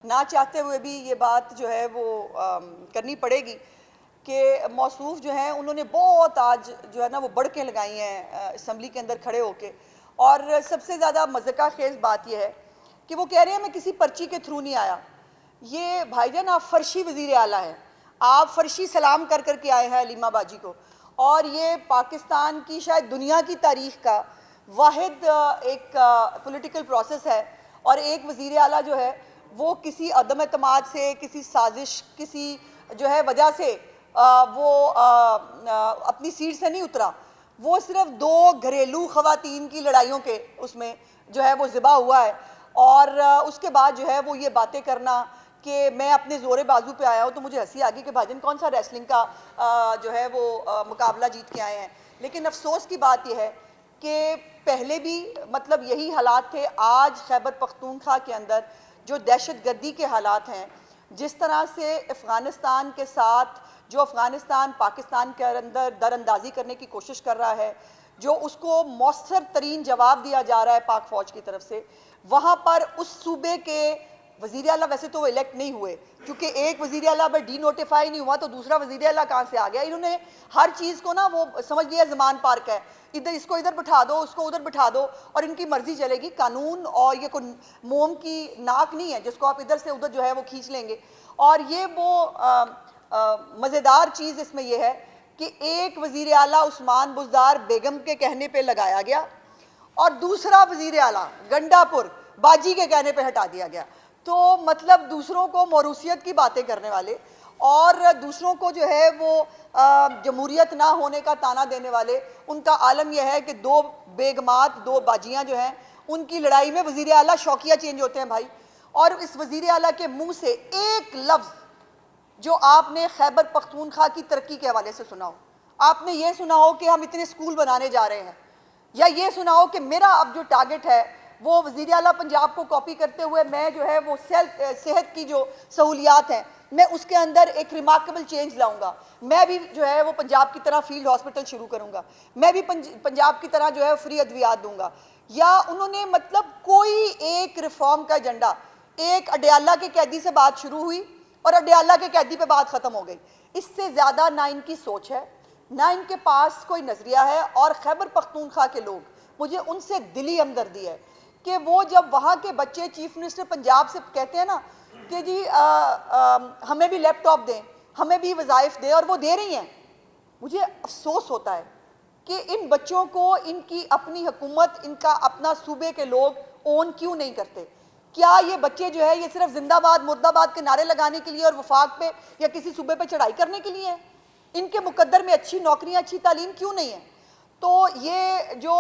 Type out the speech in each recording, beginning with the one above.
ना चाहते हुए भी ये बात जो है वो करनी पड़ेगी कि मौसूफ जो हैं उन्होंने बहुत आज जो है ना वो बढ़ के लगाई हैं असम्बली के अंदर खड़े होके। और सबसे ज़्यादा मज़ाक़ खेज़ बात यह है कि वो कह रहे हैं मैं किसी पर्ची के थ्रू नहीं आया। ये भाईजान आप फ़र्शी वज़ीर आला हैं, आप फ़र्शी सलाम कर कर के आए हैं हलीमा बाजी को, और ये पाकिस्तान की शायद दुनिया की तारीख़ का वाहिद एक पॉलिटिकल प्रोसेस है। और एक वज़ीर आला जो है वो किसी अदम एतमाद से, किसी साजिश, किसी जो है वजह से वो अपनी सीट से नहीं उतरा। वो सिर्फ दो घरेलू ख़वातीन की लड़ाइयों के उसमें जो है वो ज़िबा हुआ है। और उसके बाद जो है वो ये बातें करना कि मैं अपने ज़ोरे बाजू पे आया हूँ, तो मुझे हंसी आ गई कि भाईजान कौन सा रेसलिंग का जो है वो मुकाबला जीत के आए हैं। लेकिन अफसोस की बात यह है कि पहले भी मतलब यही हालात थे। आज खैबर पख्तूनख्वा के अंदर जो दहशत गर्दी के हालात हैं, जिस तरह से अफ़गानिस्तान के साथ जो अफ़गानिस्तान पाकिस्तान के अंदर दरअंदाज़ी करने की कोशिश कर रहा है, जो उसको मौसर तरीन जवाब दिया जा रहा है पाक फ़ौज की तरफ से, वहाँ पर उस सूबे के वज़ीर आला, वैसे तो वो इलेक्ट नहीं हुए क्योंकि एक वज़ीर आला अगर डी नोटिफाई नहीं हुआ तो दूसरा वज़ीर आला कहाँ से आ गया। इन्होंने हर चीज़ को ना वो समझ लिया ज़मान पार्क है, इधर इसको इधर बिठा दो, उसको उधर बिठा दो और इनकी मर्जी चलेगी। कानून और ये कोई मोम की नाक नहीं है जिसको आप इधर से उधर जो है वो खींच लेंगे। और ये वो मज़ेदार चीज़ इसमें यह है कि एक वज़ीर आला उस्मान बुज़दार बेगम के कहने पर लगाया गया और दूसरा वज़ीर आला गंडापुर बाजी के कहने पर हटा दिया गया। तो मतलब दूसरों को मौरूसियत की बातें करने वाले और दूसरों को जो है वो जमहूरियत ना होने का ताना देने वाले, उनका आलम यह है कि दो बेगमात, दो बाजियाँ जो हैं उनकी लड़ाई में वज़ीर आला शौकिया चेंज होते हैं भाई। और इस वज़ीर आला के मुंह से एक लफ्ज़ जो आपने खैबर पख्तूनख्वा की तरक्की के हवाले से सुना हो, आपने ये सुना हो कि हम इतने स्कूल बनाने जा रहे हैं, या ये सुना हो कि मेरा अब जो टारगेट है वो वज़ीर आला पंजाब को कॉपी करते हुए मैं जो है वो सेहत की जो सहूलियात हैं मैं उसके अंदर एक रिमार्केबल चेंज लाऊंगा, मैं भी जो है वो पंजाब की तरह फील्ड हॉस्पिटल शुरू करूंगा, मैं भी पंजाब की तरह जो है फ्री अद्वियात दूंगा। या उन्होंने मतलब कोई एक रिफॉर्म का एजेंडा, एक अडयाला के कैदी से बात शुरू हुई और अडयाला के कैदी पे बात ख़त्म हो गई। इससे ज़्यादा ना इनकी सोच है, ना इनके पास कोई नज़रिया है। और खैबर पख्तूनख्वा के लोग, मुझे उनसे दिली हमदर्दी है कि वो जब वहाँ के बच्चे चीफ मिनिस्टर पंजाब से कहते हैं ना कि जी हमें भी लैपटॉप दें, हमें भी वज़ाइफ दें, और वो दे रही हैं, मुझे अफसोस होता है कि इन बच्चों को इनकी अपनी हुकूमत, इनका अपना सूबे के लोग ओन क्यों नहीं करते। क्या ये बच्चे जो है ये सिर्फ जिंदाबाद मुर्दाबाद के नारे लगाने के लिए और वफाक पे या किसी सूबे पे चढ़ाई करने के लिए हैं? इनके मुकद्दर में अच्छी नौकरियां, अच्छी तालीम क्यों नहीं है? तो ये जो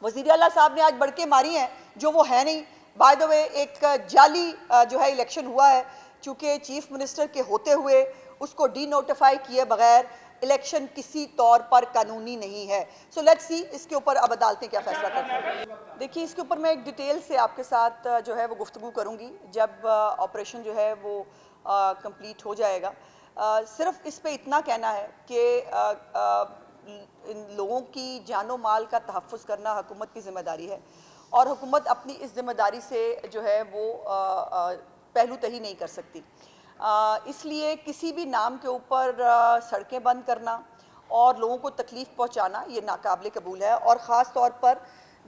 वज़ीर आला साहब ने आज बढ़ के मारी हैं, जो वो है नहीं। बाय द वे एक जाली जो है इलेक्शन हुआ है, चूँकि चीफ मिनिस्टर के होते हुए उसको डी नोटिफाई किए बगैर इलेक्शन किसी तौर पर कानूनी नहीं है। सो लेट्स सी इसके ऊपर अब अदालतें क्या फैसला करती हैं। देखिए, इसके ऊपर मैं एक डिटेल से आपके साथ जो है वो गुफ्तगू करूँगी जब ऑपरेशन जो है वो कंप्लीट हो जाएगा। सिर्फ इस पे इतना कहना है कि इन लोगों की जानो माल का तहफ़्फ़ुज़ करना हुकूमत की ज़िम्मेदारी है और हुकूमत अपनी इस ज़िम्मेदारी से जो है वो पहलू तही नहीं कर सकती। इसलिए किसी भी नाम के ऊपर सड़कें बंद करना और लोगों को तकलीफ़ पहुंचाना ये नाकाबिले कबूल है। और ख़ास तौर पर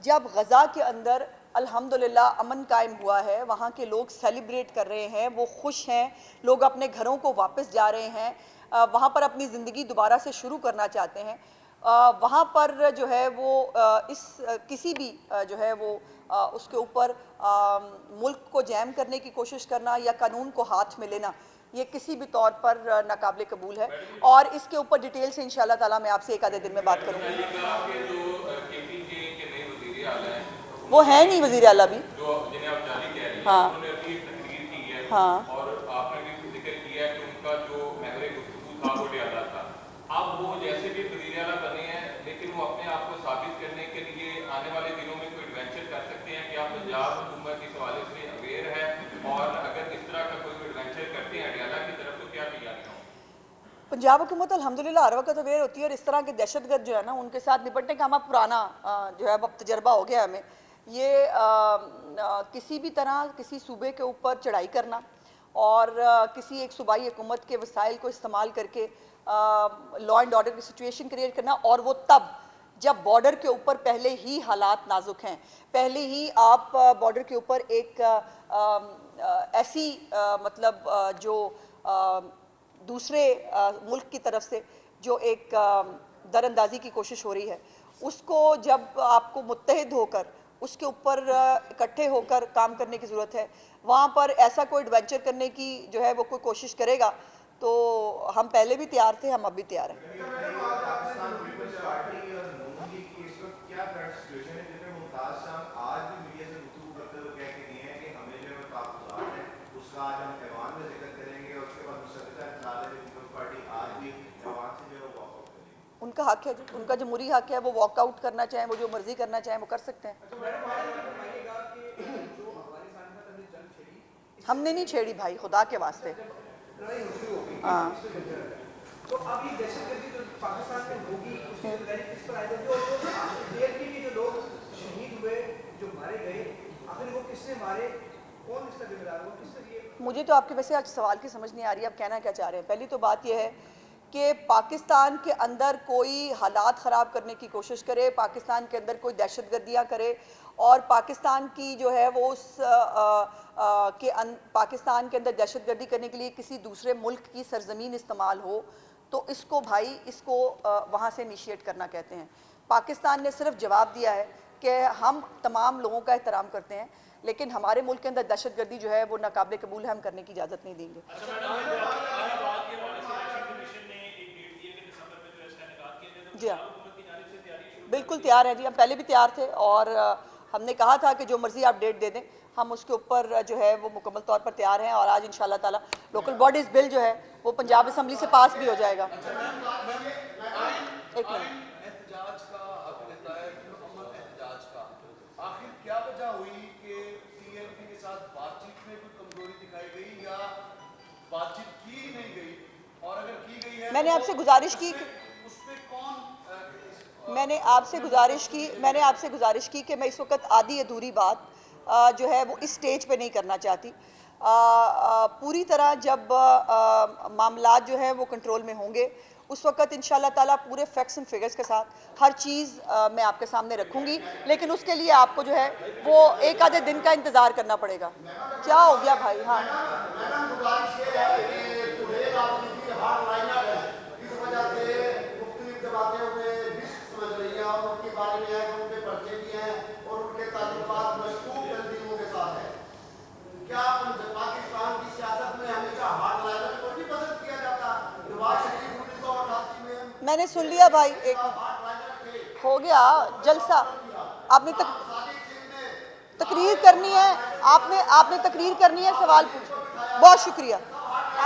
जब गज़ा के अंदर अल्हम्दुलिल्लाह अमन कायम हुआ है, वहाँ के लोग सेलिब्रेट कर रहे हैं, वो खुश हैं, लोग अपने घरों को वापस जा रहे हैं, वहाँ पर अपनी ज़िंदगी दोबारा से शुरू करना चाहते हैं। वहाँ पर जो है वो किसी भी जो है वो उसके ऊपर मुल्क को जैम करने की कोशिश करना या कानून को हाथ में लेना, ये किसी भी तौर पर नाकाबिले कबूल है। और इसके ऊपर डिटेल से इंशाअल्लाह ताला मैं आपसे एक आधे दिन में बात करूँगी। वो है नहीं वज़ीर आला भी, हाँ हाँ, और आपने भी जिक्र किया कि उनका जो महवर गुफ्तगू था वो अडयाला था। अब वो जैसे भी वज़ीर आला बने हैं, लेकिन वो अपने आप को साबित करने के लिए आने वाले दिनों में कोई एडवेंचर कर सकते हैं कि आप पंजाब हुकूमत इस हवाले से अवेयर है, और अगर इस तरह का कोई एडवेंचर करते हैं अडयाला की तरफ तो क्या तैयारियाँ हों? पंजाब हुकूमत अल्हम्दुलिल्लाह हर वक्त अवेयर होती है और इस तरह के दहशतगर्द जो है ना उनके साथ निपटने का हमारा पुराना जो है अब तजर्बा हो गया हमें। ये किसी भी तरह किसी सूबे के ऊपर चढ़ाई करना और किसी एक सूबाई हुकूमत के वसाइल को इस्तेमाल करके लॉ एंड ऑर्डर की सिचुएशन क्रिएट करना, और वो तब जब बॉर्डर के ऊपर पहले ही हालात नाजुक हैं, पहले ही आप बॉर्डर के ऊपर एक ऐसी मतलब जो दूसरे मुल्क की तरफ से जो एक दरअंदाजी की कोशिश हो रही है, उसको जब आपको मुत्तहिद होकर उसके ऊपर इकट्ठे होकर काम करने की ज़रूरत है। वहाँ पर ऐसा कोई एडवेंचर करने की जो है वो कोई कोशिश करेगा तो हम पहले भी तैयार थे, हम अब भी तैयार हैं। उनका हक है, जो उनका जमहूरी हक है, वो वॉकआउट करना चाहें, वो जो मर्जी करना चाहें वो कर सकते हैं। हमने नहीं छेड़ी भाई, खुदा के वास्ते। हाँ, तो अब ये दहशतगर्दी जो पाकिस्तान में होगी उसकी जिम्मेदारी किस पर आएगी? जो जेएलपी के जो लोग शहीद हुए, जो मारे गए, आखिर वो किसने मारे, कौन इसका जिम्मेदार हो, किस तरह? मुझे तो आपके वैसे आज सवाल की समझ नहीं आ रही, आप कहना क्या चाह रहे हैं। पहली तो बात यह है कि पाकिस्तान के अंदर कोई हालात ख़राब करने की कोशिश करे, पाकिस्तान के अंदर कोई दहशतगर्दियाँ करे और पाकिस्तान की जो है वो उस पाकिस्तान के अंदर दहशतगर्दी करने के लिए किसी दूसरे मुल्क की सरजमीन इस्तेमाल हो, तो इसको भाई इसको वहाँ से इनिशिएट करना कहते हैं। पाकिस्तान ने सिर्फ जवाब दिया है कि हम तमाम लोगों का एहतराम करते हैं, लेकिन हमारे मुल्क के अंदर दहशतगर्दी जो है वो नाकाबिल कबूल है, हम करने की इजाज़त नहीं देंगे। जी हाँ, बिल्कुल तैयार है जी, हम पहले भी तैयार थे और हमने कहा था कि जो मर्जी आप डेट दे दें, हम उसके ऊपर जो है वो मुकम्मल तौर पर तैयार हैं और आज इंशाल्लाह ताला लोकल बॉडीज़ बिल जो है वो पंजाब असम्बली से पास भी हो जाएगा। एक मिनट, एहतजाज का हक देता है, मुकम्मल एहतजाज का। आखिर क्या वजह हुई कि टीएमसी के साथ बातचीत में कोई कमजोरी दिखाई गई या बातचीत की ही नहीं गई? और अगर की गई है मैंने तो आपसे गुजारिश की उसमें कौन मैंने आपसे गुजारिश की कि मैं इस वक्त आधी अधूरी बात जो है वो इस स्टेज पे नहीं करना चाहती। पूरी तरह जब मामलात जो है वो कंट्रोल में होंगे उस वक्त इंशाल्लाह ताला पूरे फैक्ट्स एंड फिगर्स के साथ हर चीज़ मैं आपके सामने रखूँगी, लेकिन उसके लिए आपको जो है वो एक आधे दिन का इंतज़ार करना पड़ेगा। क्या हो गया भाई? हाँ, मैंने सुन लिया भाई, एक हो गया जलसा। आपने तकरीर करनी है, आपने तकरीर करनी है, सवाल पूछ। बहुत शुक्रिया।